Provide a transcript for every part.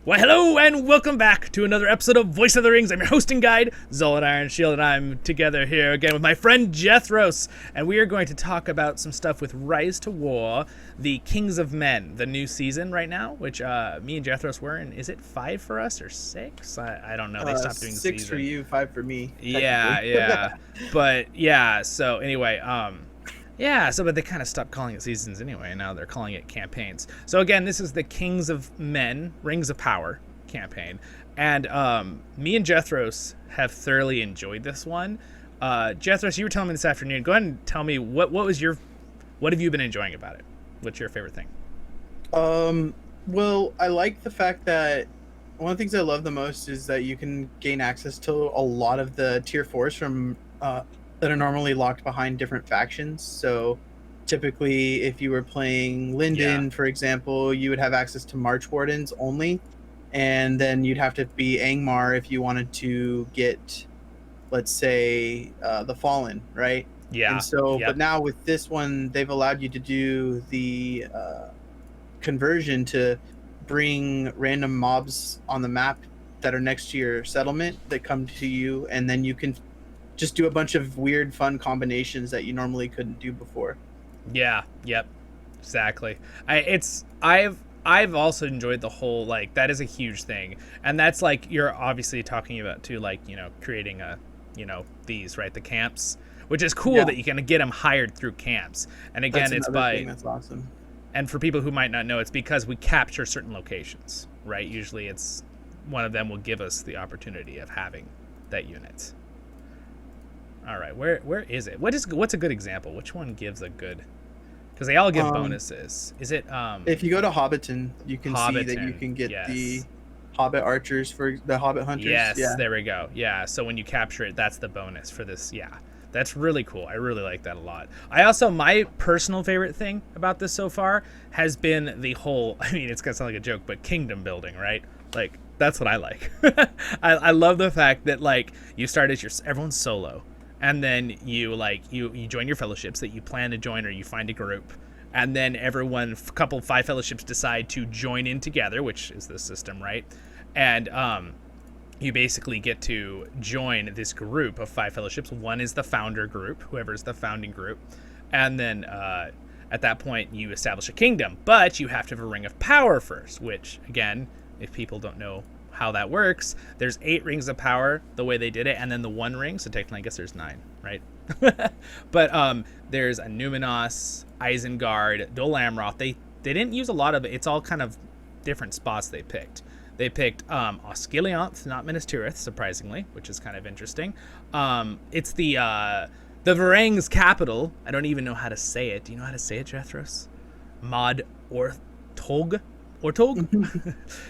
Well, hello and welcome back to another episode of Voice of the Rings. I'm your hosting guide, Zollin Ironshield, and I'm together here again with my friend Jethros, and we are going to talk about some stuff with RiseToWar, the Kings of Men, the new season right now, which me and Jethros were in. Is it 5 for us or 6? I don't know. They stopped doing the season. 6 for you, 5 for me. Yeah. But yeah, so anyway, but they kind of stopped calling it seasons anyway, and now they're calling it campaigns. So again, this is the Kings of Men, Rings of Power campaign. And me and Jethros have thoroughly enjoyed this one. Jethros, you were telling me this afternoon. Go ahead and tell me what have you been enjoying about it? What's your favorite thing? Well, I like the fact that one of the things I love the most is that you can gain access to a lot of the tier 4s from that are normally locked behind different factions. So typically if you were playing Linden, for example, you would have access to March Wardens only, and then you'd have to be Angmar if you wanted to get, let's say, the Fallen, right? Yeah. And so, but now with this one, they've allowed you to do the conversion to bring random mobs on the map that are next to your settlement that come to you, and then you can just do a bunch of weird, fun combinations that you normally couldn't do before. Yeah. Yep. Exactly. I've also enjoyed the whole, like, that is a huge thing, and that's like you're obviously talking about too, like, creating these, right, the camps, which is cool that you can get them hired through camps. And again, that's awesome. And for people who might not know, it's because we capture certain locations, right? Usually it's one of them will give us the opportunity of having that unit. All right, where is it? What's a good example? Which one gives a good? Because they all give bonuses. Is it? If you go to Hobbiton, you can see that you can get the Hobbit archers for the Hobbit hunters. Yes, there we go. Yeah, so when you capture it, that's the bonus for this. Yeah, that's really cool. I really like that a lot. My personal favorite thing about this so far has been the whole, I mean, it's gonna sound like a joke, but kingdom building, right? Like, that's what I like. I love the fact that, like, you start as everyone's solo. And then you join your fellowships that you plan to join, or you find a group, and then five fellowships decide to join in together, which is the system, right? And you basically get to join this group of 5 fellowships. One is the founder group, whoever's the founding group, and then at that point you establish a kingdom, but you have to have a ring of power first. Which, again, if people don't know how that works, there's 8 rings of power the way they did it, and then the 1 ring, so technically I guess there's 9, right? But there's a Numenos, Isengard, Dol Amroth. They didn't use a lot of it. It's all kind of different spots they picked. They picked Osgiliath, not Minas Tirith, surprisingly, which is kind of interesting. It's the Varang's capital. I don't even know how to say it. Do you know how to say it, Jethros? Mod Ortog?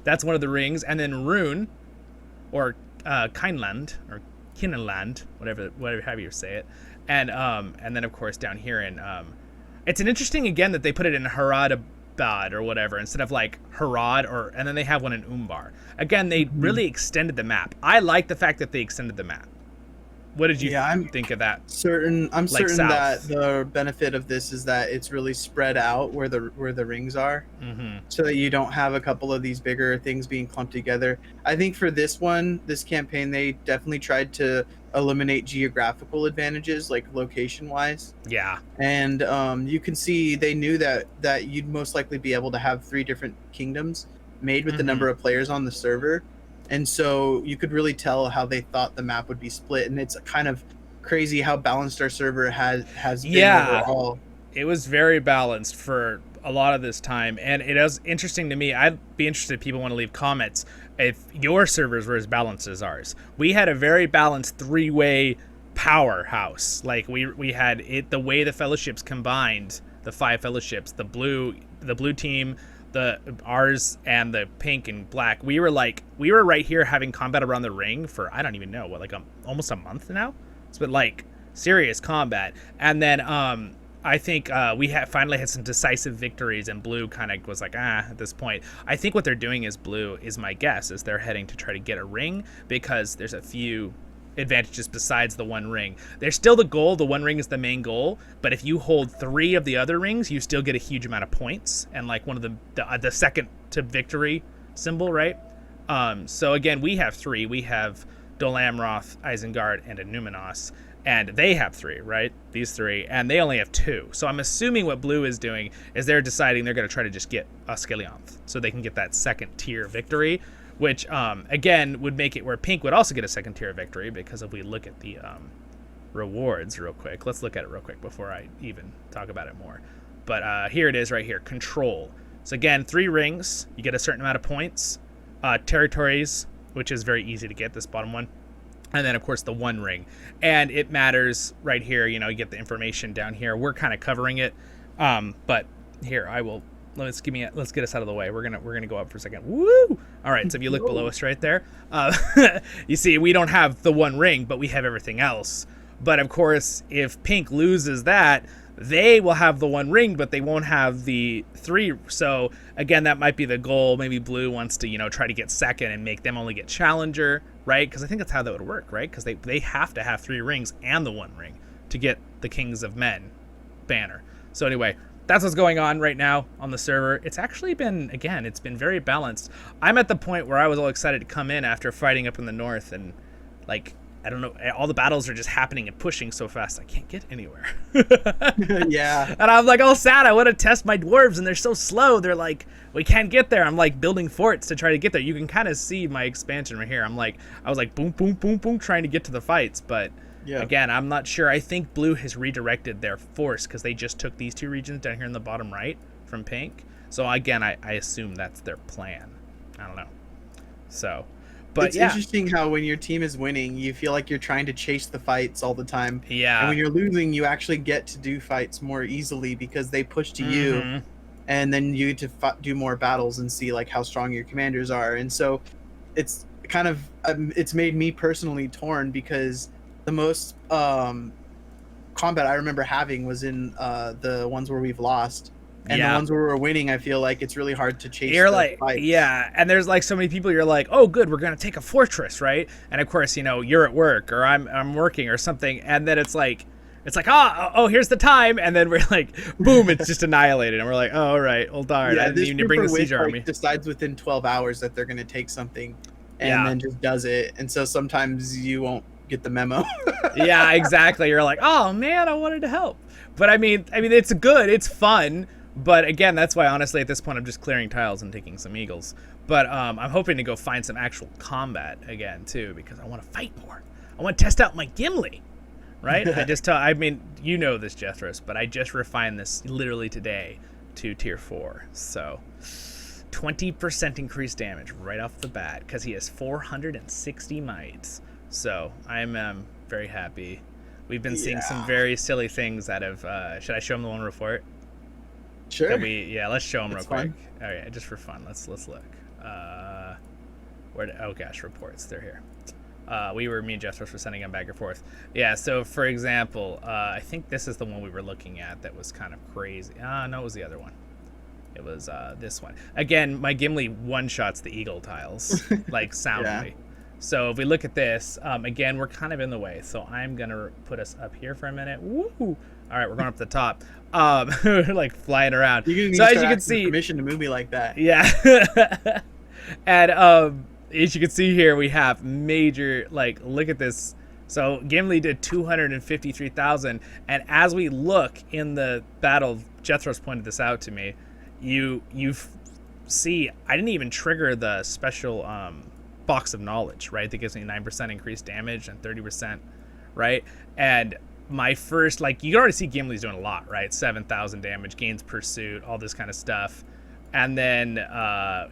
That's one of the rings. And then Rune, or Kineland, or Kinneland, however you say it. And then of course down here in it's an interesting, again, that they put it in Haradabad or whatever instead of like Harad, and then they have one in Umbar. Again, they really extended the map. I like the fact that they extended the map. What did you think of that? I'm certain that the benefit of this is that it's really spread out where the rings are, so that you don't have a couple of these bigger things being clumped together. I think for this campaign, they definitely tried to eliminate geographical advantages, like location-wise. Yeah. And you can see they knew that you'd most likely be able to have 3 different kingdoms made with the number of players on the server. And so you could really tell how they thought the map would be split, and it's kind of crazy how balanced our server has been overall. It was very balanced for a lot of this time, and it is interesting to me. I'd be interested if people want to leave comments if your servers were as balanced as ours. We had a very balanced 3-way powerhouse. Like we had it the way the fellowships combined, the 5 fellowships, the blue team, ours, and the pink and black. We were right here having combat around the ring for, I don't even know, almost a month now. It's been like serious combat. And then I think we finally had some decisive victories, and blue kind of was like, at this point. I think what they're doing is blue, is my guess, is they're heading to try to get a ring, because there's a few advantages besides the 1 ring. There's still the goal. The 1 ring is the main goal, but if you hold 3 of the other rings, you still get a huge amount of points, and like one of the second to victory symbol, right? So again, we have 3. We have Dolamroth, Isengard, and a Numenos. And they have 3, right? These 3. And they only have 2. So I'm assuming what blue is doing is they're deciding they're going to try to just get a Skeleonth. So they can get that second tier victory. Which, again, would make it where pink would also get a second tier victory. Because if we look at the rewards real quick. Let's look at it real quick before I even talk about it more. But here it is right here. Control. So again, 3 rings. You get a certain amount of points. Territories, which is very easy to get, this bottom one. And then, of course, the 1 ring. And it matters right here. You know, you get the information down here. We're kind of covering it. But here, I will... Let's get us out of the way. We're gonna go up for a second. Woo! All right. So if you look below us right there, you see we don't have the 1 ring, but we have everything else. But of course, if pink loses that, they will have the 1 ring, but they won't have the 3. So again, that might be the goal. Maybe blue wants to, you know, try to get second and make them only get challenger, right? Because I think that's how that would work, right? Because they have to have 3 rings and the 1 ring to get the Kings of Men banner. So anyway, that's what's going on right now on the server. It's actually been, again, it's been very balanced. I'm at the point where I was all excited to come in after fighting up in the north, and like, I don't know, all the battles are just happening and pushing so fast I can't get anywhere. Yeah. And I'm like all sad. I want to test my dwarves and they're so slow. They're like, we can't get there. I'm like building forts to try to get there. You can kind of see my expansion right here. I was like boom, boom, boom, boom, trying to get to the fights. But yeah, again, I'm not sure. I think blue has redirected their force because they just took these 2 regions down here in the bottom right from pink. So again, I assume that's their plan. I don't know. So... But it's interesting how when your team is winning, you feel like you're trying to chase the fights all the time. Yeah. And when you're losing, you actually get to do fights more easily because they push to you, and then you get to do more battles and see like how strong your commanders are. And so, it's kind of it's made me personally torn because the most combat I remember having was in the ones where we've lost. And the ones where we're winning, I feel like it's really hard to chase. You're like, fights. Yeah, and there's like so many people. You're like, oh, good, we're gonna take a fortress, right? And of course, you know, you're at work or I'm working or something, and then it's like, oh, here's the time, and then we're like, boom, it's just annihilated, and we're like, oh, all right, well, darn, I didn't even bring the siege army. Decides within 12 hours that they're gonna take something, and then just does it, and so sometimes you won't get the memo. Yeah, exactly. You're like, oh man, I wanted to help, but I mean, it's good, it's fun. But again, that's why honestly at this point I'm just clearing tiles and taking some eagles. But I'm hoping to go find some actual combat again too, because I want to fight more. I want to test out my Gimli, right? I mean, you know this, Jethros, but I just refined this literally today to tier 4. So 20% increased damage right off the bat because he has 460 mites. So I'm very happy. We've been seeing some very silly things out of. Should I show him the one report? Sure. Let's show them real quick. Fun. All right, just for fun. Let's look. Oh gosh, reports. They're here. Me and Jethros were sending them back and forth. Yeah. So for example, I think this is the one we were looking at that was kind of crazy. No, it was the other one. It was this one. Again, my Gimli one-shots the eagle tiles like soundly. So if we look at this, again, we're kind of in the way. So I'm gonna put us up here for a minute. Woo! All right, we're going up to the top. We're like flying around. So as you can see, permission to move me like that. Yeah. And as you can see here, we have major, like, look at this. So Gimli did 253,000, and as we look in the battle, Jethros pointed this out to me. You see, I didn't even trigger the special box of knowledge, right? That gives me 9% increased damage and 30%, right? And my first, like, you can already see Gimli's doing a lot, right? 7,000 damage, gains pursuit, all this kind of stuff. And then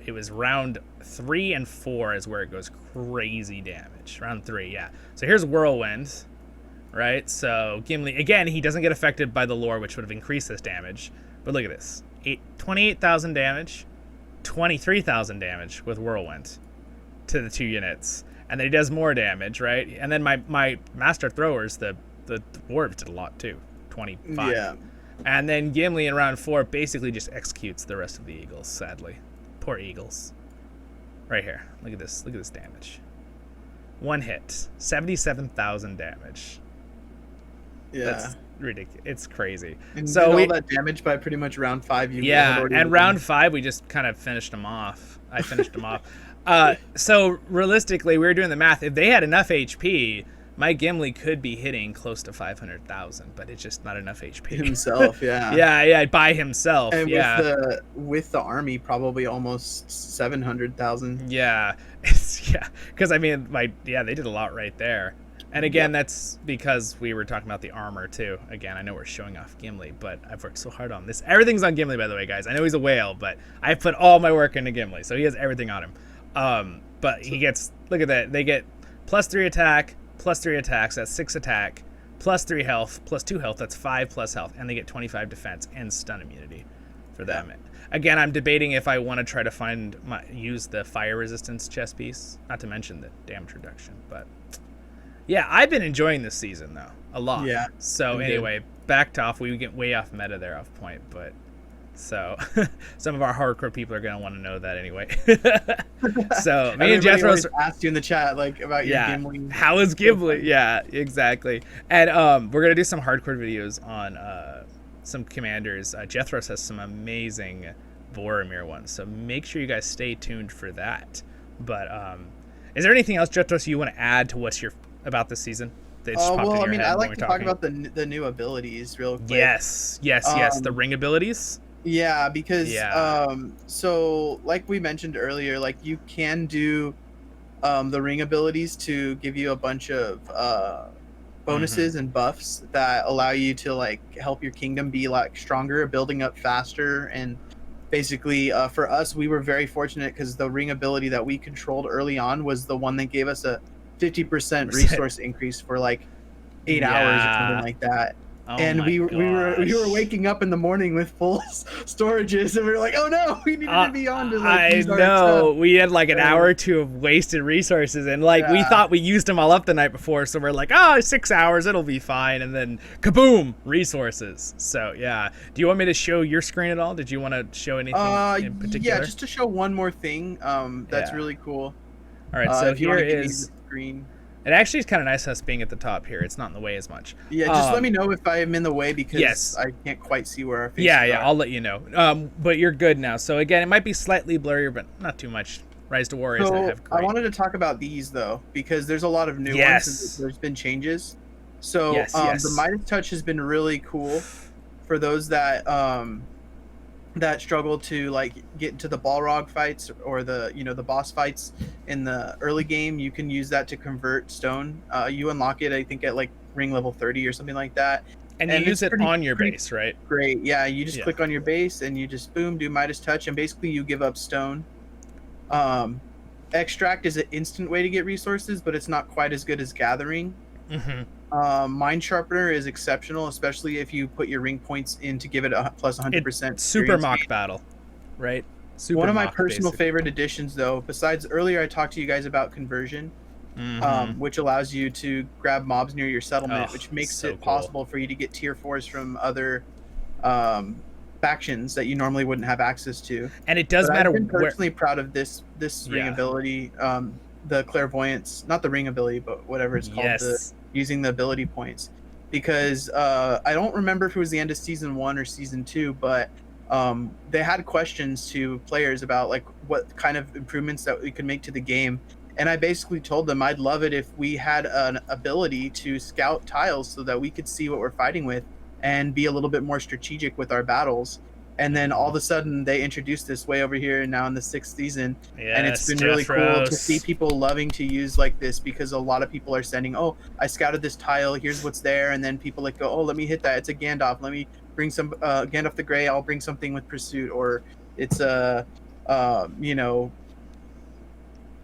it was round 3 and 4 is where it goes crazy damage. Round 3, yeah. So here's Whirlwind, right? So Gimli, again, he doesn't get affected by the lore, which would have increased this damage. But look at this. 28,000 damage, 23,000 damage with Whirlwind to the 2 units. And then he does more damage, right? And then my Master Throwers, the dwarves did a lot too, 25. Yeah. And then Gimli in round 4 basically just executes the rest of the eagles, sadly. Poor eagles. Right here. Look at this. Look at this damage. 1 hit. 77,000 damage. Yeah. That's ridiculous. It's crazy. And so all that damage by pretty much round 5. And round 5 we just kind of finished them off. I finished them off. So realistically, we were doing the math. If they had enough HP, my Gimli could be hitting close to 500,000, but it's just not enough HP. Himself, yeah. yeah, by himself. And yeah. with the army, probably almost 700,000. Yeah, because I mean, they did a lot right there. And again, that's because we were talking about the armor too. Again, I know we're showing off Gimli, but I've worked so hard on this. Everything's on Gimli, by the way, guys. I know he's a whale, but I put all my work into Gimli, so he has everything on him. But he gets, look at that, they get +3 attack, +3 attacks, that's 6 attack, +3 health, +2 health, that's 5 plus health, and they get 25 defense and stun immunity for them. Again, I'm debating if I want to try to use the fire resistance chest piece, not to mention the damage reduction, but yeah, I've been enjoying this season though a lot. Yeah. So anyway, backed off. We get way off meta there, off point, but so some of our hardcore people are gonna want to know that anyway. So me and Jethros asked you in the chat like about your Gimli. How is Gimli? Yeah, exactly. And we're gonna do some hardcore videos on some commanders. Jethros has some amazing Boromir ones, so make sure you guys stay tuned for that. But is there anything else, Jethros, you want to add to what's about this season? Well, I mean, I like to talk about the new abilities real quick. Yes. The ring abilities. Yeah, because so like we mentioned earlier, like you can do the ring abilities to give you a bunch of bonuses and buffs that allow you to like help your kingdom be like stronger, building up faster, and basically for us, we were very fortunate because the ring ability that we controlled early on was the one that gave us a 50% resource increase for like 8 hours or something like that. Oh, and we were waking up in the morning with full storages, and we were like, "Oh no, we needed to be on to like use our stuff." We had like an hour or two of wasted resources, and like we thought we used them all up the night before, so we're like, "Oh, 6 hours, it'll be fine." And then kaboom, resources. So yeah, do you want me to show your screen at all? Did you want to show anything in particular? Yeah, just to show one more thing. That's really cool. All right, so here is the screen. It actually is kind of nice us being at the top here. It's not in the way as much. Yeah, just let me know if I am in the way because I can't quite see where our faces are. Yeah, I'll let you know. But you're good now. So again, it might be slightly blurrier, but not too much. RiseToWar is have great. I wanted to talk about these though because there's a lot of new ones. And there's been changes. So the Midas Touch has been really cool for those that that struggle to like get into the Balrog fights or the the boss fights in the early game. You can use that to convert stone. You unlock it, I think, at like ring level 30 or something like that. And you use it on your base, right? Great. Yeah, you just click on your base and you just boom, do Midas Touch, and basically you give up stone. Extract is an instant way to get resources, but it's not quite as good as gathering. Mind Sharpener is exceptional, especially if you put your ring points in to give it a plus 100%. Super mock battle, right? Super One of my personal favorite additions, though, besides earlier I talked to you guys about conversion, which allows you to grab mobs near your settlement, which makes it possible for you to get tier 4s from other factions that you normally wouldn't have access to. And it does matter. I'm personally proud of this ring ability, the Clairvoyance, not the ring ability, but whatever it's called, using the ability points, because I don't remember if it was the end of season 1 or season 2, but they had questions to players about like what kind of improvements that we could make to the game, and I basically told them I'd love it if we had an ability to scout tiles so that we could see what we're fighting with and be a little bit more strategic with our battles. And then all of a sudden they introduced this way over here now in the 6th season. And it's been really cool to see people loving to use like this, because a lot of people are sending, oh, I scouted this tile, here's what's there. And then people like go, oh, let me hit that. It's a Gandalf. Let me bring some Gandalf the Grey. I'll bring something with Pursuit. Or it's a,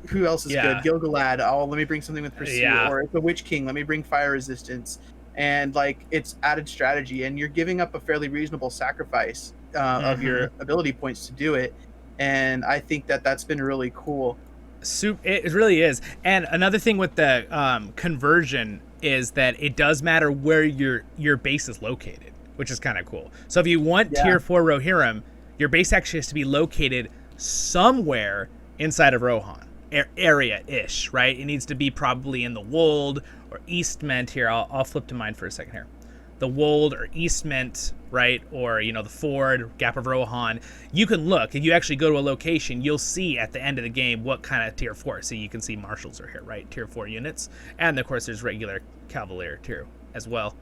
who else is good? Gil-galad. Oh, let me bring something with Pursuit. Or it's a Witch King. Let me bring Fire Resistance. And like it's added strategy, and you're giving up a fairly reasonable sacrifice of your ability points to do it, and I think that that's been really cool. It really is. And another thing with the conversion is that it does matter where your base is located, which is kind of cool. So if you want tier 4 Rohirrim, your base actually has to be located somewhere inside of Rohan area-ish, right? It needs to be probably in the Wold or Eastment. Here, I'll flip to mine for a second here. The Wold or Eastment right? Or, the Ford, Gap of Rohan. You can look. If you actually go to a location, you'll see at the end of the game what kind of tier 4. So you can see marshals are here, right? Tier 4 units. And, of course, there's regular cavalier tier as well.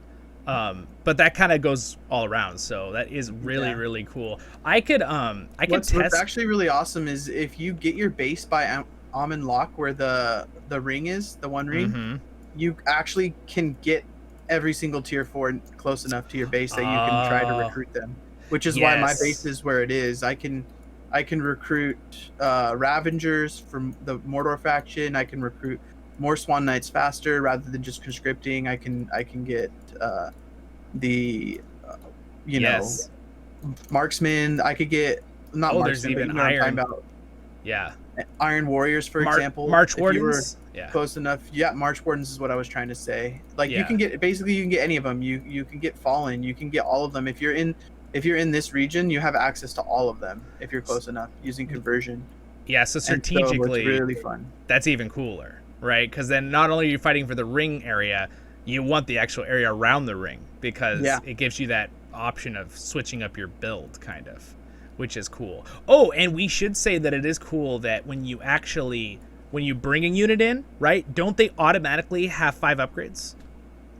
But that kind of goes all around. So that is really, really cool. I could test. What's actually really awesome is if you get your base by Almond Lock, where the ring is, the one ring, you actually can get every single tier 4 close enough to your base that you can try to recruit them, which is why my base is where it is. I can recruit Ravengers from the Mordor faction. I can recruit more Swan Knights faster rather than just conscripting. I can get marksmen. I could get marksmen, there's even iron. Iron Warriors, for example. March Wardens. Close enough. Yeah, March Wardens is what I was trying to say. Like you can get any of them. You can get Fallen. You can get all of them. If you're in this region, you have access to all of them if you're close enough using conversion. Yeah, so strategically, it's really fun. That's even cooler, right? Because then not only are you fighting for the ring area, you want the actual area around the ring because it gives you that option of switching up your build, kind of, which is cool. Oh, and we should say that it is cool that when you bring a unit in, right, don't they automatically have 5 upgrades,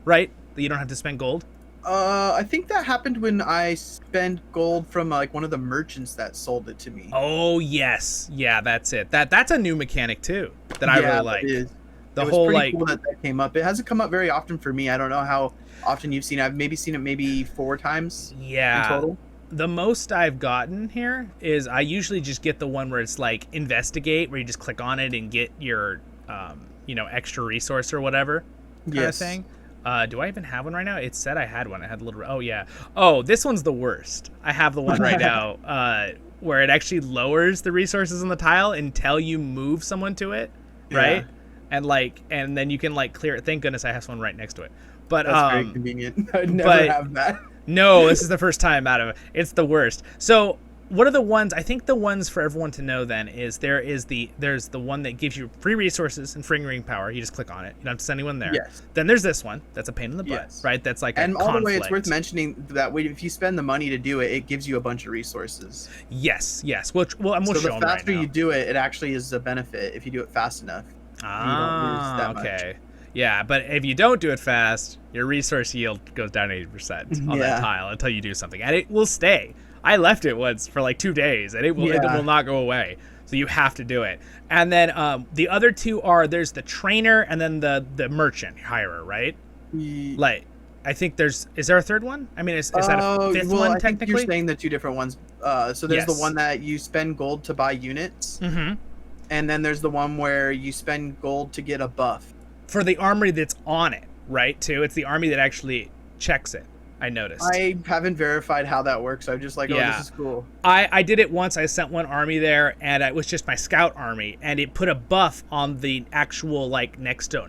right? That you don't have to spend gold? I think that happened when I spent gold from like one of the merchants that sold it to me. Oh, yes. Yeah, that's it. That's a new mechanic too that I really like. It is. It was pretty cool that came up. It hasn't come up very often for me. I don't know how often you've seen it. I've maybe seen it 4 times in total. The most I've gotten here is I usually just get the one where it's like investigate, where you just click on it and get your extra resource or whatever kind of thing. Do I even have one right now? It said I had one. I had a little. Oh yeah. Oh, this one's the worst. I have the one right now where it actually lowers the resources on the tile until you move someone to it, right? And then you can clear it. Thank goodness I have one right next to it. But that's very convenient. I'd never have that. No, this is the first time out of it. It's the worst. So what are the ones? I think the ones for everyone to know then is there's the one that gives you free resources and free ring power. You just click on it. You don't have to send anyone there. Yes. Then there's this one. That's a pain in the butt, right? That's like and a all conflict. the way, it's worth mentioning that way if you spend the money to do it, it gives you a bunch of resources. Yes. Well, I'm so show the faster right you do it, it actually is a benefit if you do it fast enough. You don't lose that much. Yeah, but if you don't do it fast, your resource yield goes down 80% on that tile until you do something, and it will stay. I left it once for like 2 days, and it will not go away. So you have to do it. And then the other two are there's the trainer and then the merchant hirer, right? Like, I think is there a third one? I mean, is that a fifth one technically? I think you're saying the 2 different ones. So there's the one that you spend gold to buy units, and then there's the one where you spend gold to get a buff. For the armory that's on it, right, too? It's the army that actually checks it, I noticed. I haven't verified how that works. I'm just like, this is cool. I did it once. I sent one army there, and it was just my scout army, and it put a buff on the actual, next to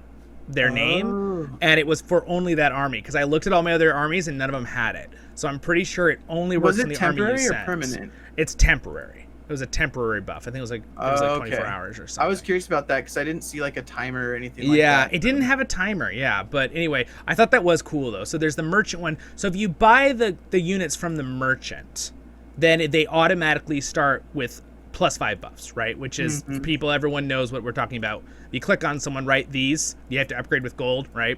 their name, and it was for only that army, because I looked at all my other armies, and none of them had it. So I'm pretty sure it only works on the army you sent. Was it temporary or permanent? It's temporary. It was a temporary buff. I think it was like 24 hours or something. I was curious about that because I didn't see like a timer or anything like that. Yeah, it didn't have a timer. Yeah, but anyway, I thought that was cool though. So there's the merchant one. So if you buy the units from the merchant, then they automatically start with +5 buffs, right? Which is everyone knows what we're talking about. You click on someone, right? These you have to upgrade with gold, right?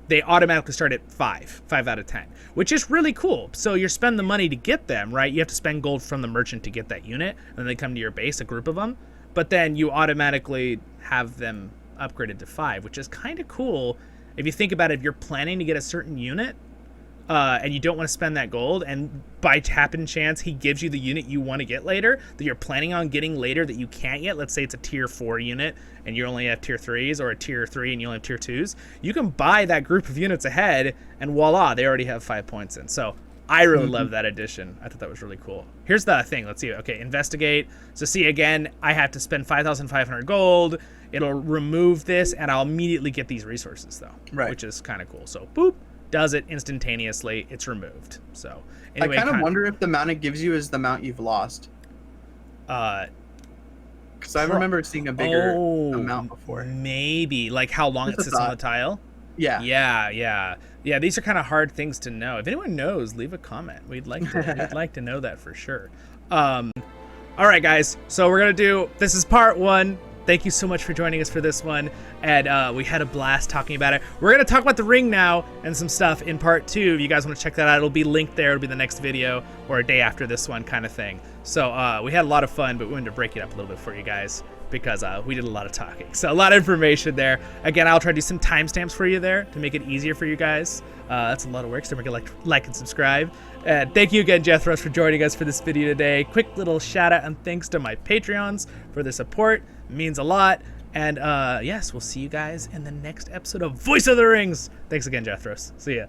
They automatically start at 5 out of 10, which is really cool. So you spend the money to get them, right? You have to spend gold from the merchant to get that unit, and then they come to your base, a group of them. But then you automatically have them upgraded to 5, which is kind of cool. If you think about it, if you're planning to get a certain unit, and you don't want to spend that gold, and by happen chance he gives you the unit you want to get later, that you're planning on getting later that you can't yet, let's say it's a tier 4 unit and you only have tier 3s, or a tier 3 and you only have tier 2s, you can buy that group of units ahead, and voila, they already have 5 points in. So I really love that addition. I thought that was really cool. Here's the thing. Let's see. Okay, investigate. So see, again, I have to spend 5,500 gold. It'll remove this, and I'll immediately get these resources, though, which is kind of cool. So boop. Does it instantaneously, it's removed. So anyway, I kind of wonder if the amount it gives you is the amount you've lost. Because I remember seeing a bigger amount before. Maybe, like how long it sits on the tile. Yeah. These are kind of hard things to know. If anyone knows, leave a comment. We'd like to know that for sure. All right, guys. So we're gonna do. This is part 1. Thank you so much for joining us for this one, and we had a blast talking about it. We're gonna talk about the ring now and some stuff in part 2. If you guys want to check that out, it'll be linked there. It'll be the next video or a day after this one, kind of thing. So we had a lot of fun, but we wanted to break it up a little bit for you guys because we did a lot of talking. So a lot of information there. Again, I'll try to do some timestamps for you there to make it easier for you guys. That's a lot of work, so don't forget to like and subscribe. And thank you again, Jethros, for joining us for this video today. Quick little shout out and thanks to my Patreons for the support. It means a lot. And yes, we'll see you guys in the next episode of Voice of the Rings. Thanks again, Jethros. See ya.